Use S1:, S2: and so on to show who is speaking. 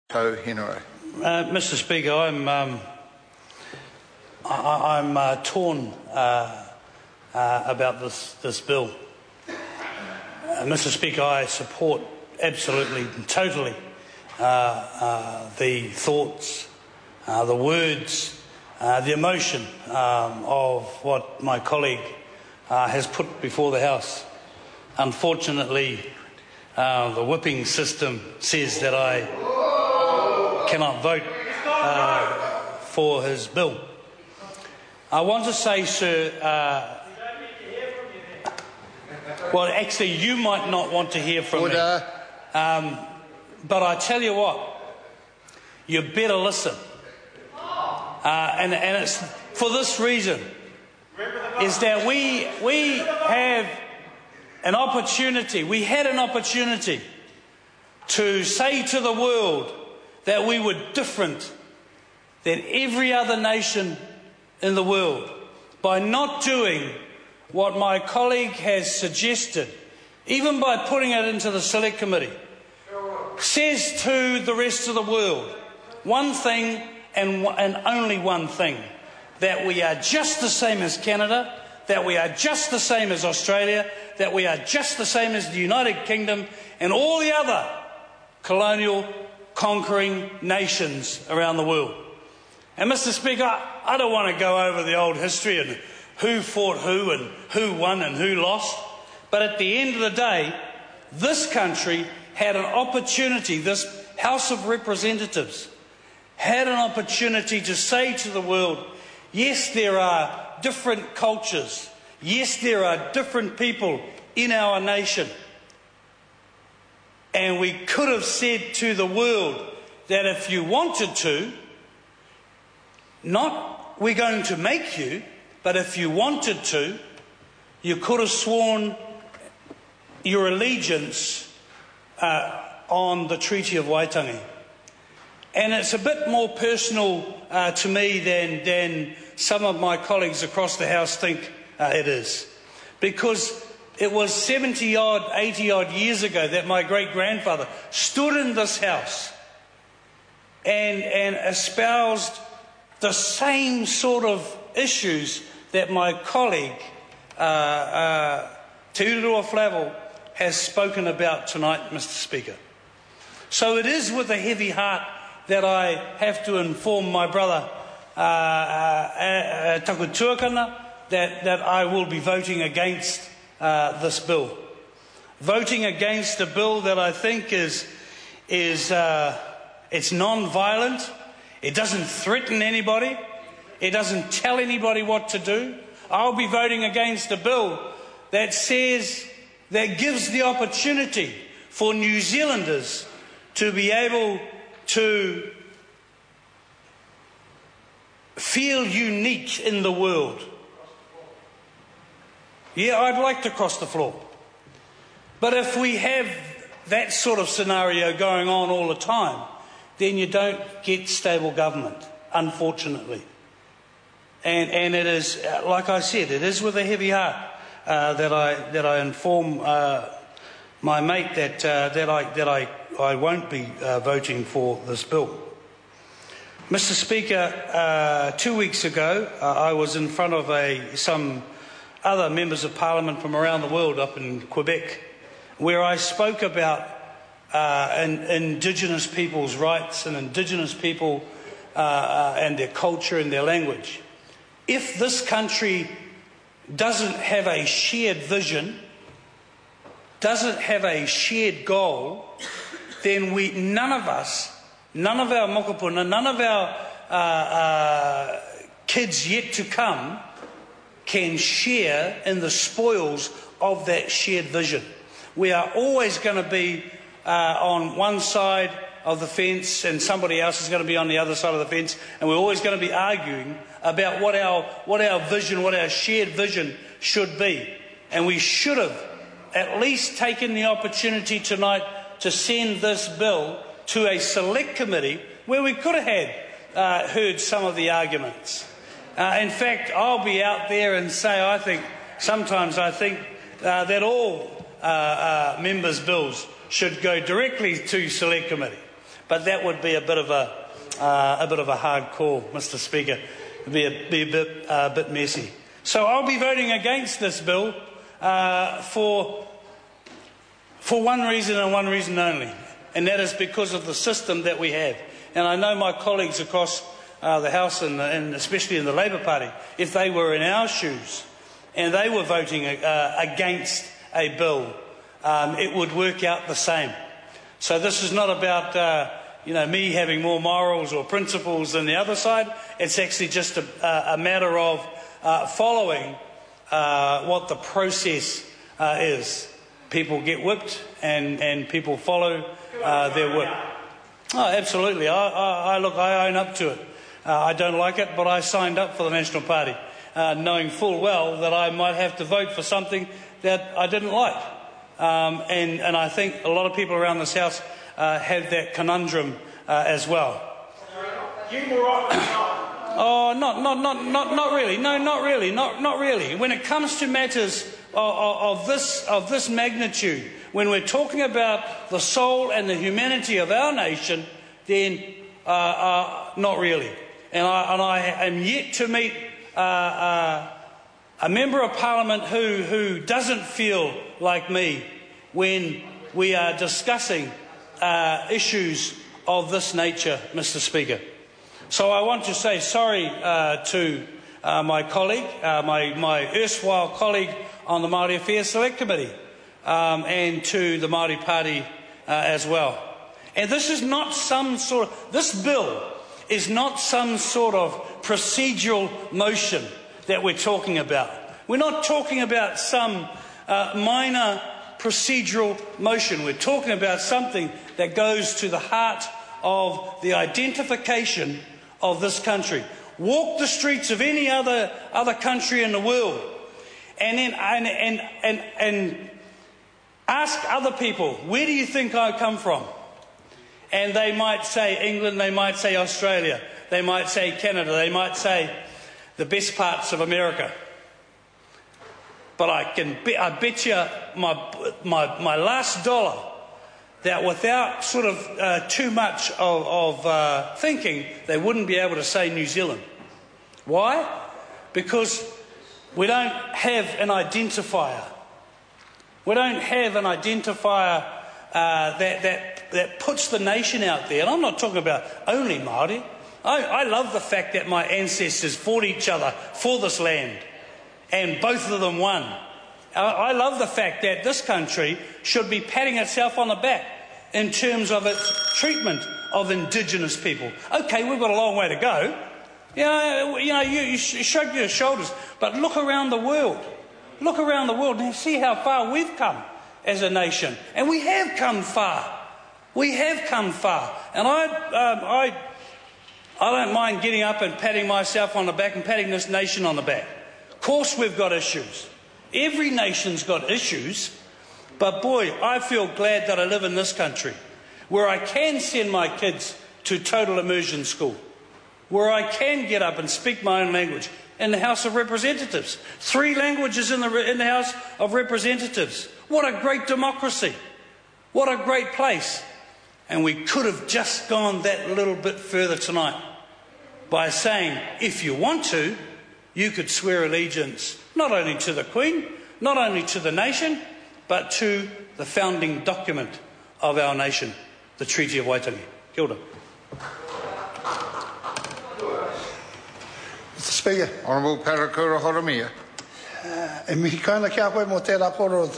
S1: Mr. Speaker, I'm torn about this bill. Mr. Speaker, I support absolutely and totally the thoughts, the words, the emotion of what my colleague has put before the House. Unfortunately, the whipping system says that I cannot vote for his bill. I want to say, sir, well, actually, you might not want to hear from me. But I tell you what, you better listen. And it's for this reason, is that we have an opportunity, we had an opportunity to say to the world that we were different than every other nation in the world by not doing what my colleague has suggested, even by putting it into the Select Committee, says to the rest of the world one thing and only one thing, that we are just the same as Canada, that we are just the same as Australia, that we are just the same as the United Kingdom and all the other colonial conquering nations around the world. And Mr. Speaker, I don't want to go over the old history and who fought who and who won and who lost, but at the end of the day, this country had an opportunity, this House of Representatives had an opportunity to say to the world, yes, there are different cultures, yes, there are different people in our nation, and we could have said to the world that if you wanted to, not we're going to make you, but if you wanted to, you could have sworn your allegiance on the Treaty of Waitangi. And it's a bit more personal to me than some of my colleagues across the House think it is. Because it was 70-odd, 80-odd years ago that my great-grandfather stood in this House and espoused the same sort of issues that my colleague, Te Urua Flavel, has spoken about tonight, Mr. Speaker. So it is with a heavy heart that I have to inform my brother, Taku Tuakana, that I will be voting against this bill. Voting against a bill that I think is it's non-violent. It doesn't threaten anybody. It doesn't tell anybody what to do. I'll be voting against a bill that says, that gives the opportunity for New Zealanders to be able to feel unique in the world. Yeah, I'd like to cross the floor. But if we have that sort of scenario going on all the time, then you don't get stable government, unfortunately. And it is, like I said, it is with a heavy heart that I inform my mate that I won't be voting for this bill. Mr. Speaker, 2 weeks ago I was in front of some other members of Parliament from around the world up in Quebec, where I spoke about Indigenous people's rights and Indigenous people and their culture and their language. If this country doesn't have a shared vision, doesn't have a shared goal, then none of us, none of our mokopuna, none of our kids yet to come can share in the spoils of that shared vision. We are always going to be on one side of the fence and somebody else is going to be on the other side of the fence, and we're always going to be arguing about what our vision, what our shared vision should be. And we should have at least taken the opportunity tonight to send this bill to a select committee where we could have heard some of the arguments. In fact, I'll be out there and say sometimes I think that all members' bills should go directly to select committee. but that would be a bit of a hard call, Mr. Speaker. It'd be a bit messy. So I'll be voting against this bill for one reason and one reason only, and that is because of the system that we have. And I know my colleagues across the House and especially in the Labour Party, if they were in our shoes and they were voting against a bill, it would work out the same. So this is not about me having more morals or principles than the other side. It's actually just a matter of following what the process is. People get whipped and people follow their whip. Oh, absolutely. I own up to it. I don't like it, but I signed up for the National Party, knowing full well that I might have to vote for something that I didn't like. And I think a lot of people around this House have that conundrum as well. Oh, not really. No, not really. Not really. When it comes to matters of this magnitude, when we're talking about the soul and the humanity of our nation, then not really. And I am yet to meet a member of Parliament who doesn't feel like me when we are discussing issues of this nature, Mr. Speaker. So I want to say sorry to my colleague, my erstwhile colleague on the Māori Affairs Select Committee, and to the Māori Party as well. And this is not this bill is not some sort of procedural motion that we're talking about. We're not talking about some minor procedural motion. We're talking about something that goes to the heart of the identification of this country. Walk the streets of any other country in the world, and then and ask other people, where do you think I come from? And they might say England, they might say Australia, they might say Canada, they might say the best parts of America. But I bet you my last dollar that without sort of too much of thinking, they wouldn't be able to say New Zealand. Why? Because we don't have an identifier. We don't have an identifier that puts the nation out there. And I'm not talking about only Māori. I love the fact that my ancestors fought each other for this land, and both of them won. I love the fact that this country should be patting itself on the back in terms of its treatment of Indigenous people. Okay, we've got a long way to go. You shrug your shoulders, but look around the world. Look around the world and see how far we've come as a nation. And we have come far. We have come far. And I don't mind getting up and patting myself on the back and patting this nation on the back. Of course we've got issues. Every nation's got issues. But boy, I feel glad that I live in this country, where I can send my kids to total immersion school, where I can get up and speak my own language in the House of Representatives. 3 languages in the House of Representatives. What a great democracy. What a great place. And we could have just gone that little bit further tonight by saying, if you want to, you could swear allegiance not only to the Queen, not only to the nation, but to the founding document of our nation, the Treaty of Waitangi. Kia ora.
S2: Mr. Speaker.
S3: Honourable Parakura Horomia.
S2: E mihi kaina kia koe mo te raporo